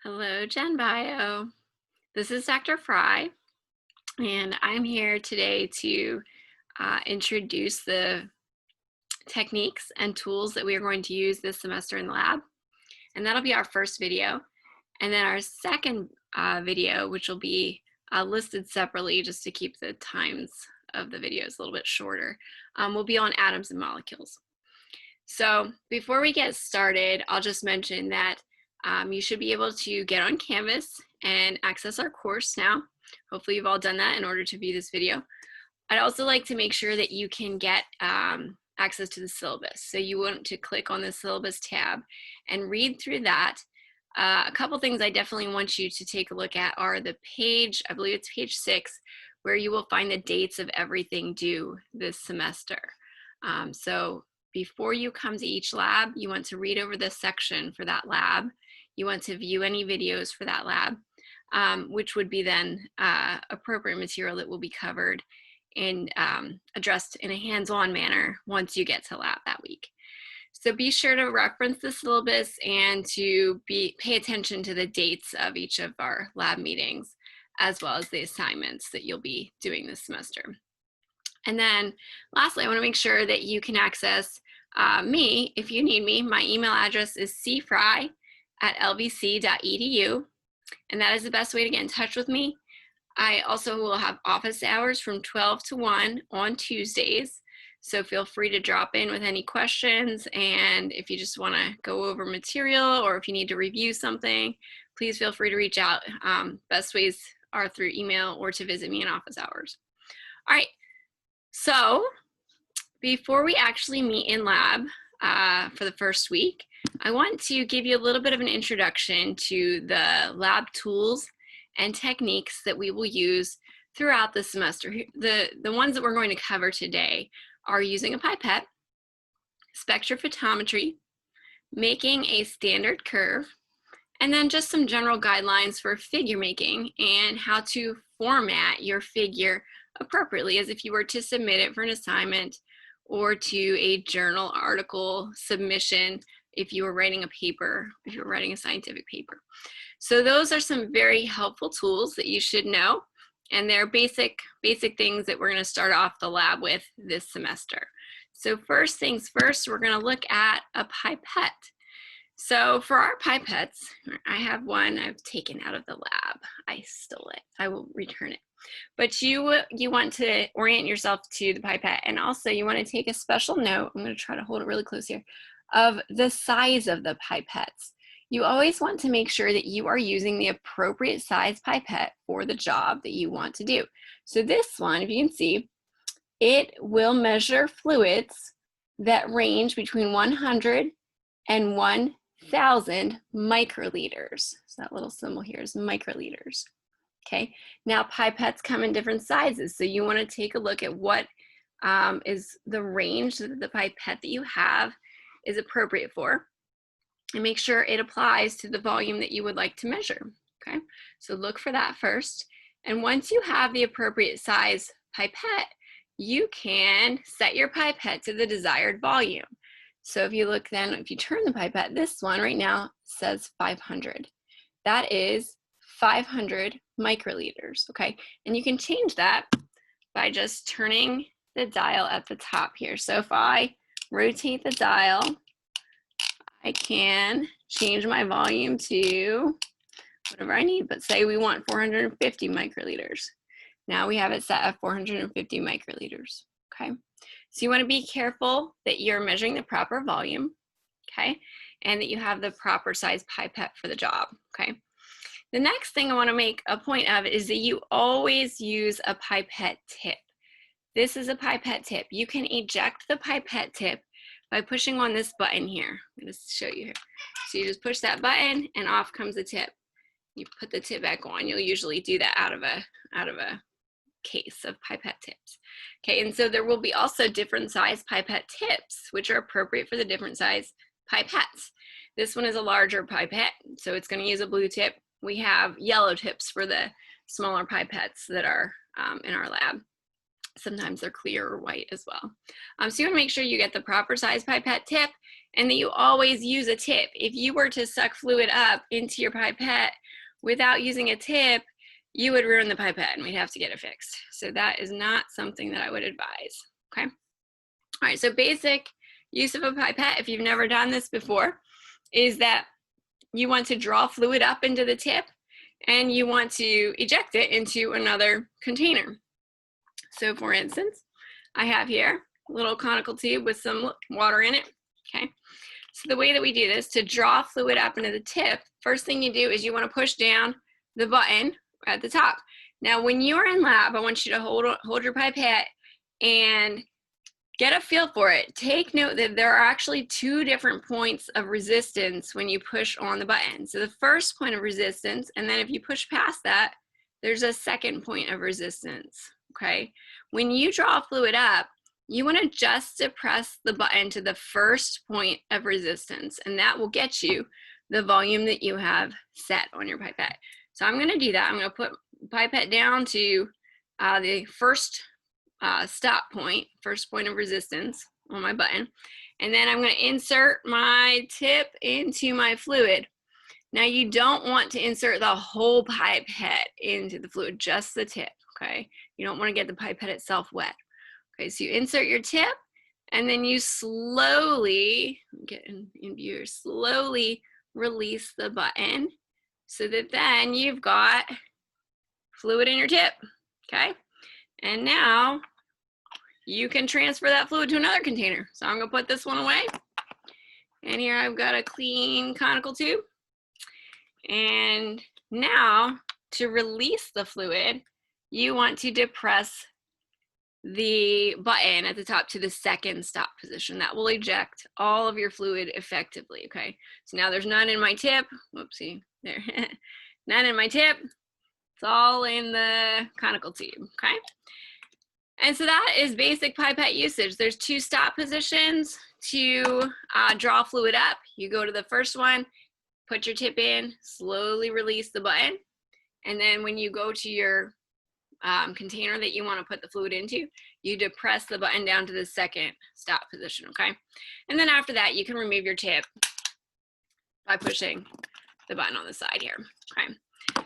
Hello, Gen Bio. This is Dr. Fry, and I'm here today to introduce the techniques and tools that we are going to use this semester in the lab. And that'll be our first video. And then our second video, which will be listed separately just to keep the times of the videos a little bit shorter, will be on atoms and molecules. So before we get started, I'll just mention that you should be able to get on Canvas and access our course now. Hopefully you've all done that in order to view this video. I'd also like to make sure that you can get access to the syllabus. So you want to click on the syllabus tab and read through that. A couple things I definitely want you to take a look at are the page, I believe it's page 6, where you will find the dates of everything due this semester. So before you come to each lab, you want to read over this section for that lab. You want to view any videos for that lab, which would be then appropriate material that will be covered and addressed in a hands-on manner once you get to lab that week. So be sure to reference the syllabus and to pay attention to the dates of each of our lab meetings, as well as the assignments that you'll be doing this semester. And then lastly, I want to make sure that you can access me if you need me. My email address is cfry@lvc.edu, and that is the best way to get in touch with me. I also will have office hours from 12 to 1 on Tuesdays, so feel free to drop in with any questions, and if you just want to go over material or if you need to review something, please feel free to reach out. Best ways are through email or to visit me in office hours. All right, so before we actually meet in lab for the first week, I want to give you a little bit of an introduction to the lab tools and techniques that we will use throughout the semester. The ones that we're going to cover today are using a pipette, spectrophotometry, making a standard curve, and then just some general guidelines for figure making and how to format your figure appropriately as if you were to submit it for an assignment or to a journal article submission if you were writing a paper, if you were writing a scientific paper. So those are some very helpful tools that you should know, and they're basic things that we're going to start off the lab with this semester. So first things first, we're going to look at a pipette. So for our pipettes, I have one I've taken out of the lab. I stole it. I will return it. But you want to orient yourself to the pipette, and also you want to take a special note, I'm going to try to hold it really close here, of the size of the pipettes. You always want to make sure that you are using the appropriate size pipette for the job that you want to do. So this one, if you can see, it will measure fluids that range between 100 and 1,000 microliters. So that little symbol here is microliters. Okay, now pipettes come in different sizes, so you want to take a look at what is the range that the pipette that you have is appropriate for, and make sure it applies to the volume that you would like to measure. Okay, so look for that first, and once you have the appropriate size pipette, you can set your pipette to the desired volume. So if you look then, if you turn the pipette, this one right now says 500. That is 500 microliters, okay? And you can change that by just turning the dial at the top here. So if I rotate the dial, I can change my volume to whatever I need, but say we want 450 microliters. Now we have it set at 450 microliters, okay? So you want to be careful that you're measuring the proper volume, okay? And that you have the proper size pipette for the job, okay? The next thing I want to make a point of is that you always use a pipette tip. This is a pipette tip. You can eject the pipette tip by pushing on this button here. I'm going to show you here. So you just push that button and off comes the tip. You put the tip back on. You'll usually do that out of a case of pipette tips. Okay, and so there will be also different size pipette tips, which are appropriate for the different size pipettes. This one is a larger pipette, so it's going to use a blue tip. We have yellow tips for the smaller pipettes that are in our lab. Sometimes they're clear or white as well. So you want to make sure you get the proper size pipette tip and that you always use a tip. If you were to suck fluid up into your pipette without using a tip, you would ruin the pipette and we'd have to get it fixed. So that is not something that I would advise, okay? All right, so basic use of a pipette, if you've never done this before, is that you want to draw fluid up into the tip and you want to eject it into another container. So for instance, I have here a little conical tube with some water in it, okay? So the way that we do this, to draw fluid up into the tip, first thing you do is you want to push down the button at the top. Now, when you're in lab, I want you to hold your pipette and get a feel for it. Take note that there are actually two different points of resistance when you push on the button. So the first point of resistance, and then if you push past that, there's a second point of resistance, okay? When you draw fluid up, you want to just depress the button to the first point of resistance, and that will get you the volume that you have set on your pipette. So I'm going to do that. I'm going to put pipette down to the first stop point, first point of resistance on my button, and then I'm going to insert my tip into my fluid. Now you don't want to insert the whole pipette into the fluid, just the tip, okay? You don't want to get the pipette itself wet. Okay, so you insert your tip and then you slowly, get in view, slowly release the button so that then you've got fluid in your tip, okay? And now you can transfer that fluid to another container. So I'm gonna put this one away. And here I've got a clean conical tube. And now to release the fluid, you want to depress the button at the top to the second stop position. That will eject all of your fluid effectively, okay? So now there's none in my tip. Whoopsie, there. None in my tip. It's all in the conical tube, okay? And so that is basic pipette usage. There's two stop positions to draw fluid up. You go to the first one, put your tip in, slowly release the button. And then when you go to your container that you want to put the fluid into, you depress the button down to the second stop position, okay? And then after that, you can remove your tip by pushing the button on the side here, okay?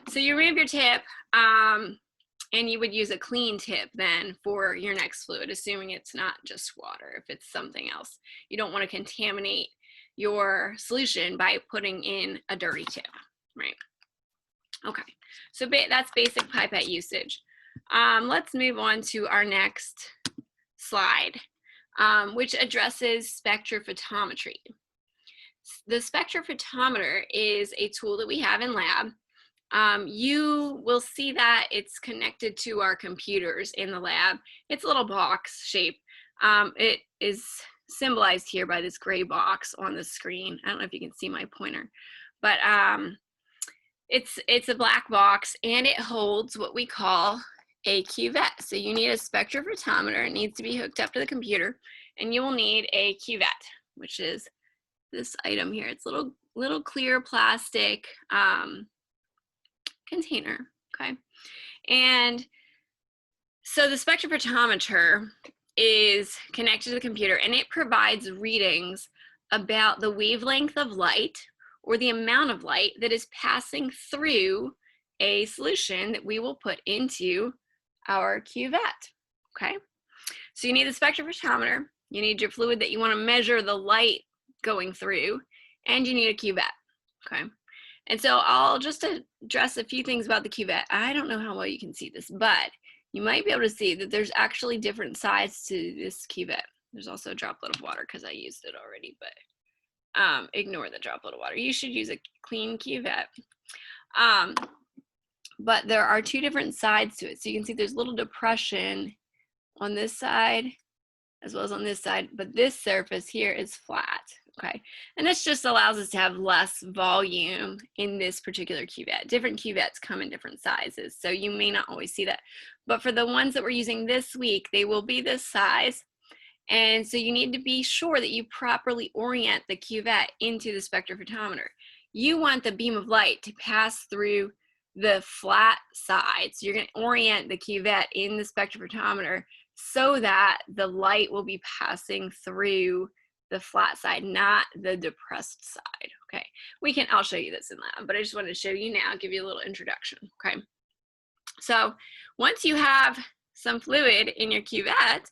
So you remove your tip, and you would use a clean tip then for your next fluid, assuming it's not just water, if it's something else. You don't want to contaminate your solution by putting in a dirty tip, right? Okay, so that's basic pipette usage. Let's move on to our next slide, which addresses spectrophotometry. The spectrophotometer is a tool that we have in lab. You will see that it's connected to our computers in the lab. It's a little box shape. It is symbolized here by this gray box on the screen. I don't know if you can see my pointer, but it's a black box and it holds what we call a cuvette. So you need a spectrophotometer. It needs to be hooked up to the computer, and you will need a cuvette, which is this item here. It's a little clear plastic container, okay? And so the spectrophotometer is connected to the computer, and it provides readings about the wavelength of light or the amount of light that is passing through a solution that we will put into our cuvette, okay? So you need the spectrophotometer, you need your fluid that you want to measure the light going through, and you need a cuvette, okay? And so I'll just address a few things about the cuvette. I don't know how well you can see this, but you might be able to see that there's actually different sides to this cuvette. There's also a droplet of water because I used it already, but ignore the droplet of water. You should use a clean cuvette. But there are two different sides to it. So you can see there's a little depression on this side as well as on this side, but this surface here is flat, okay? And this just allows us to have less volume in this particular cuvette. Different cuvettes come in different sizes, so you may not always see that. But for the ones that we're using this week, they will be this size. And so you need to be sure that you properly orient the cuvette into the spectrophotometer. You want the beam of light to pass through the flat side. So you're going to orient the cuvette in the spectrophotometer so that the light will be passing through the flat side, not the depressed side, okay? I'll show you this in lab, but I just wanted to show you now, give you a little introduction, okay? So once you have some fluid in your cuvette,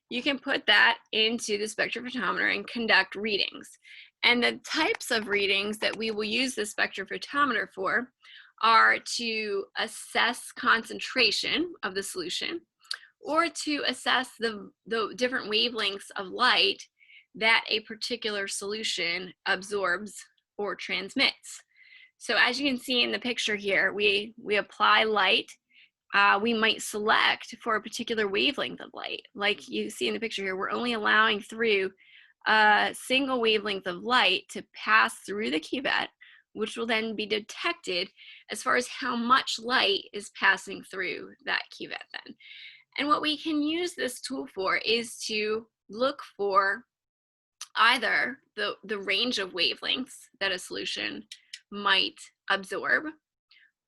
you can put that into the spectrophotometer and conduct readings. And the types of readings that we will use the spectrophotometer for are to assess concentration of the solution, or to assess the different wavelengths of light that a particular solution absorbs or transmits. So as you can see in the picture here, we apply light. We might select for a particular wavelength of light. Like you see in the picture here, we're only allowing through a single wavelength of light to pass through the cuvette, which will then be detected as far as how much light is passing through that cuvette then. And what we can use this tool for is to look for either the range of wavelengths that a solution might absorb,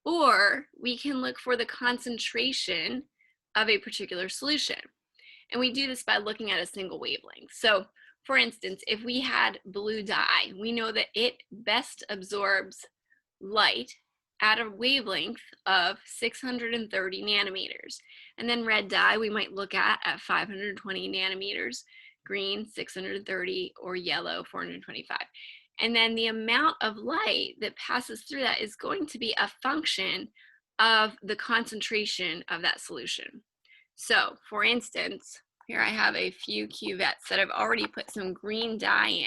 or we can look for the concentration of a particular solution. And we do this by looking at a single wavelength. So for instance, if we had blue dye, we know that it best absorbs light at a wavelength of 630 nanometers. And then red dye we might look at 520 nanometers, green 630, or yellow 425. And then the amount of light that passes through that is going to be a function of the concentration of that solution. So for instance, here I have a few cuvettes that I've already put some green dye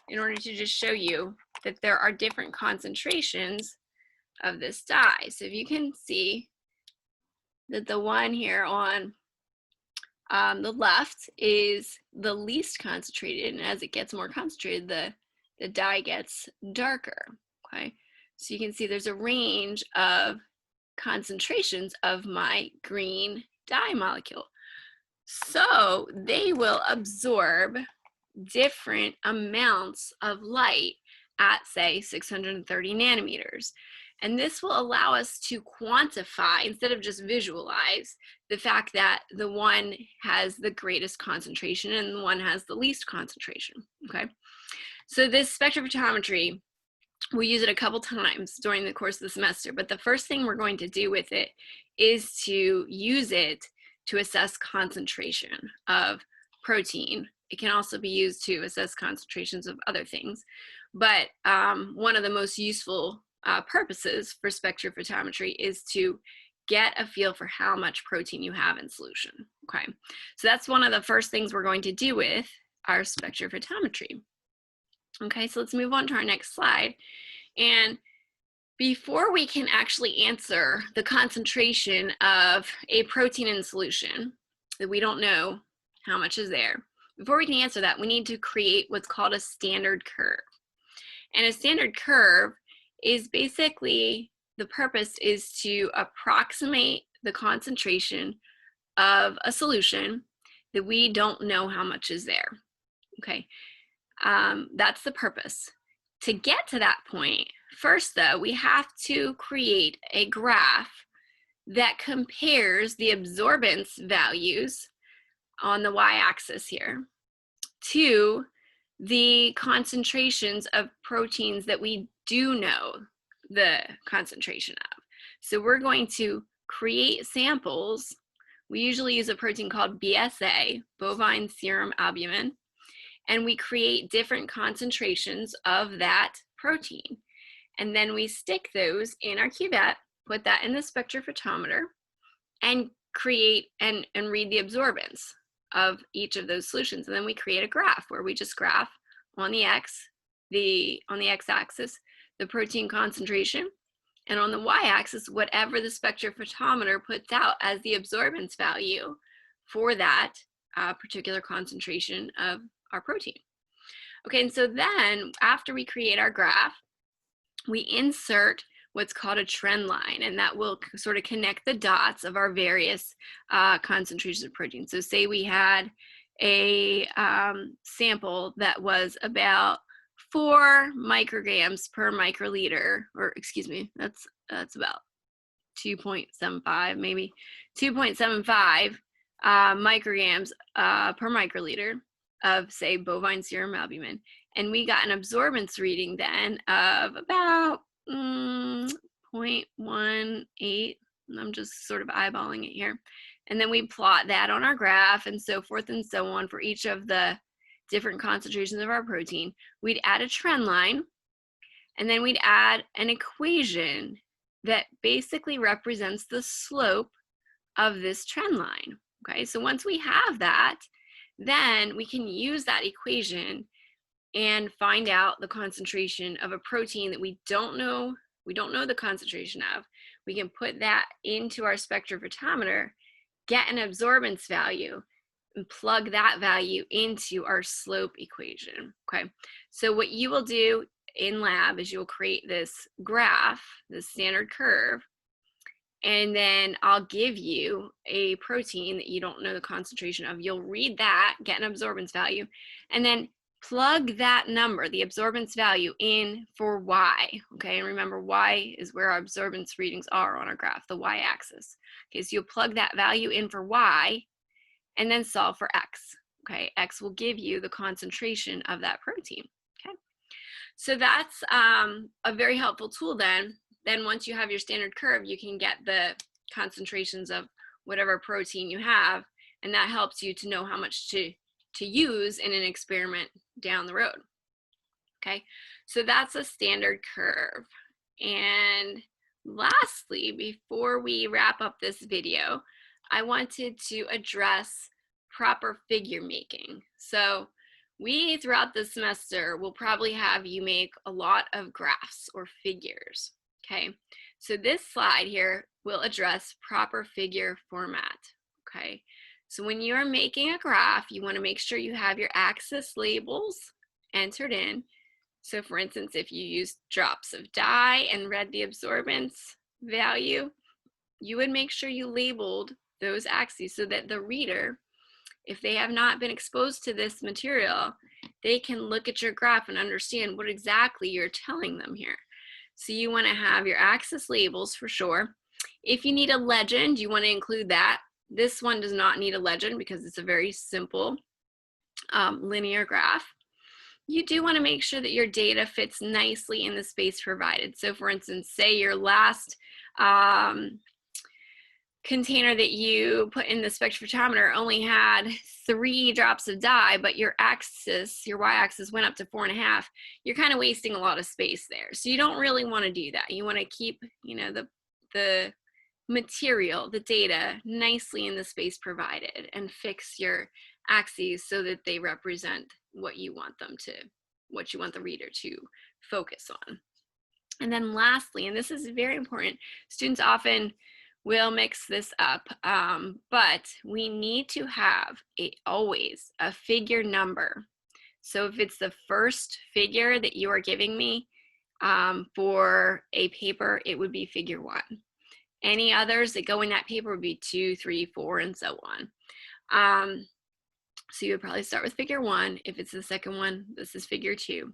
in order to just show you that there are different concentrations of this dye. So if you can see that the one here on the left is the least concentrated, and as it gets more concentrated, the dye gets darker, okay? So you can see there's a range of concentrations of my green dye molecule. So they will absorb different amounts of light at, say, 630 nanometers. And this will allow us to quantify, instead of just visualize, the fact that the one has the greatest concentration and the one has the least concentration, okay? So this spectrophotometry, we use it a couple times during the course of the semester, but the first thing we're going to do with it is to use it to assess concentration of protein. It can also be used to assess concentrations of other things, but one of the most useful purposes for spectrophotometry is to get a feel for how much protein you have in solution, okay? So that's one of the first things we're going to do with our spectrophotometry. Okay, so let's move on to our next slide. And before we can actually answer the concentration of a protein in solution that we don't know how much is there, before we can answer that, we need to create what's called a standard curve. And a standard curve is basically, the purpose is to approximate the concentration of a solution that we don't know how much is there, okay? That's the purpose. To get to that point, first though, we have to create a graph that compares the absorbance values on the y-axis here to the concentrations of proteins that we do know the concentration of. So we're going to create samples. We usually use a protein called BSA, bovine serum albumin, and we create different concentrations of that protein. And then we stick those in our cuvette, put that in the spectrophotometer, and create and read the absorbance of each of those solutions. And then we create a graph where we just graph on the x-axis, the protein concentration, and on the y-axis, whatever the spectrophotometer puts out as the absorbance value for that particular concentration of our protein. Okay, and so then after we create our graph, we insert what's called a trend line, and that will sort of connect the dots of our various concentrations of protein. So say we had a sample that was about 4 micrograms per microliter, or excuse me, that's about 2.75, maybe 2.75 micrograms per microliter of, say, bovine serum albumin. And we got an absorbance reading then of about 0.18. I'm just sort of eyeballing it here. And then we plot that on our graph and so forth and so on for each of the different concentrations of our protein. We'd add a trend line, and then we'd add an equation that basically represents the slope of this trend line. Okay, so once we have that, then we can use that equation and find out the concentration of a protein that we don't know the concentration of. We can put that into our spectrophotometer, get an absorbance value, and plug that value into our slope equation. Okay, so what you will do in lab is you'll create this graph, this standard curve, and then I'll give you a protein that you don't know the concentration of. You'll read that, get an absorbance value, and then plug that number, the absorbance value, in for Y. Okay, and remember, Y is where our absorbance readings are on our graph, the Y axis. Okay, so you'll plug that value in for Y and then solve for X. Okay, X will give you the concentration of that protein. Okay, so that's a very helpful tool then. Then once you have your standard curve, you can get the concentrations of whatever protein you have, and that helps you to know how much to use in an experiment down the road. Okay, so that's a standard curve. And lastly, before we wrap up this video, I wanted to address proper figure making. So we, throughout the semester, will probably have you make a lot of graphs or figures. Okay, so this slide here will address proper figure format. Okay, so when you're making a graph, you want to make sure you have your axis labels entered in. So for instance, if you use drops of dye and read the absorbance value, you would make sure you labeled those axes so that the reader, if they have not been exposed to this material, they can look at your graph and understand what exactly you're telling them here. So you want to have your axis labels for sure. If you need a legend, you want to include that. This one does not need a legend because it's a very simple linear graph. You do want to make sure that your data fits nicely in the space provided. So for instance, say your last container that you put in the spectrophotometer only had 3 drops of dye, but your axis, your y-axis went up to 4.5, you're kind of wasting a lot of space there. So you don't really want to do that. You want to keep, you know, the material, the data, nicely in the space provided and fix your axes so that they represent what you want them to, what you want the reader to focus on. And then lastly, and this is very important, students often will mix this up, but we need to have always a figure number. So if it's the first figure that you are giving me for a paper, it would be figure 1. Any others that go in that paper would be 2, 3, 4, and so on. So you would probably start with figure 1. If it's the second one, this is figure 2.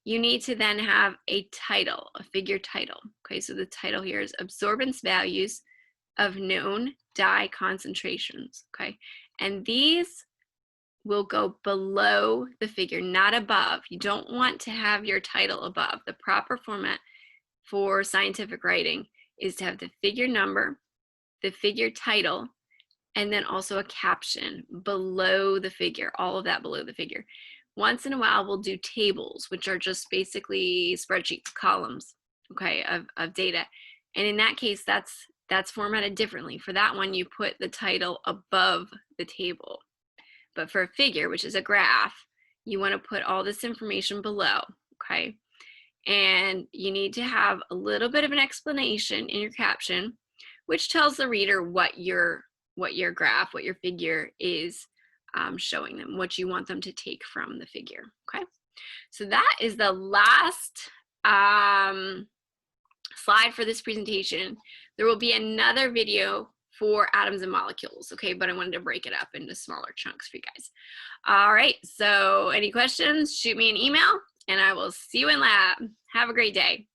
You need to then have a title, a figure title. Okay, so the title here is absorbance values of known dye concentrations. Okay, and these will go below the figure, not above. You don't want to have your title above. The proper format for scientific writing is to have the figure number, the figure title, and then also a caption below the figure, all of that below the figure. Once in a while, we'll do tables, which are just basically spreadsheet columns, okay, of data. And in that case, that's formatted differently. For that one, you put the title above the table. But for a figure, which is a graph, you want to put all this information below, okay? And you need to have a little bit of an explanation in your caption, which tells the reader what your graph, what your figure is showing them, what you want them to take from the figure, okay? So that is the last slide for this presentation. There will be another video for atoms and molecules, okay? But I wanted to break it up into smaller chunks for you guys. All right, so any questions, shoot me an email and I will see you in lab. Have a great day.